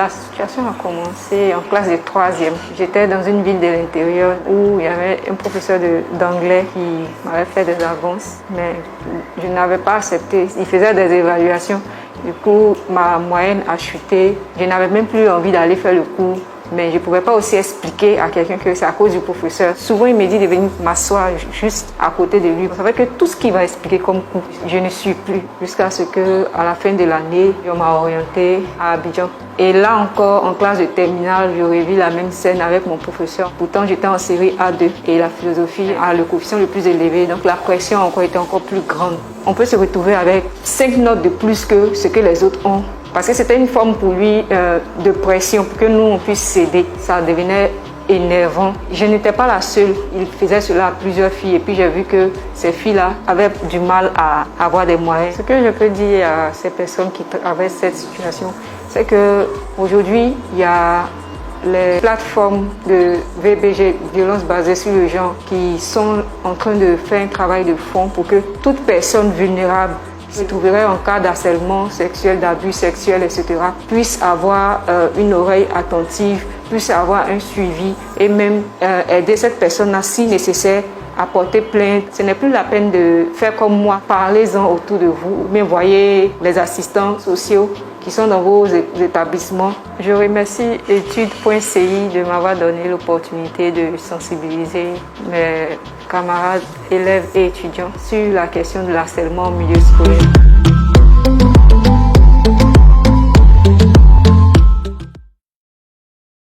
La situation a commencé en classe de 3e. J'étais dans une ville de l'intérieur où il y avait un professeur d'anglais qui m'avait fait des avances, mais je n'avais pas accepté. Il faisait des évaluations. Du coup, ma moyenne a chuté. Je n'avais même plus envie d'aller faire le cours. Mais je ne pouvais pas aussi expliquer à quelqu'un que c'est à cause du professeur. Souvent, il me dit de venir m'asseoir juste à côté de lui. C'est vrai que tout ce qu'il va expliquer comme cours, je ne suis plus. Jusqu'à ce qu'à la fin de l'année, on m'a orienté à Abidjan. Et là encore, en classe de terminale, je revis la même scène avec mon professeur. Pourtant, j'étais en série A2 et la philosophie a le coefficient le plus élevé. Donc la pression était encore plus grande. On peut se retrouver avec 5 notes de plus que ce que les autres ont. Parce que c'était une forme pour lui de pression pour que nous, on puisse céder. Ça devenait énervant. Je n'étais pas la seule. Il faisait cela à plusieurs filles. Et puis j'ai vu que ces filles-là avaient du mal à avoir des moyens. Ce que je peux dire à ces personnes qui traversent cette situation, c'est qu'aujourd'hui, il y a les plateformes de VBG, violence basée sur le genre, qui sont en train de faire un travail de fond pour que toute personne vulnérable se trouverait en cas d'harcèlement sexuel, d'abus sexuels, etc., puisse avoir une oreille attentive, puisse avoir un suivi et même aider cette personne-là si nécessaire à porter plainte. Ce n'est plus la peine de faire comme moi, parlez-en autour de vous, mais voyez les assistants sociaux qui sont dans vos établissements. Je remercie Etudes.ci de m'avoir donné l'opportunité de sensibiliser mes camarades, élèves et étudiants sur la question de l'harcèlement au milieu scolaire.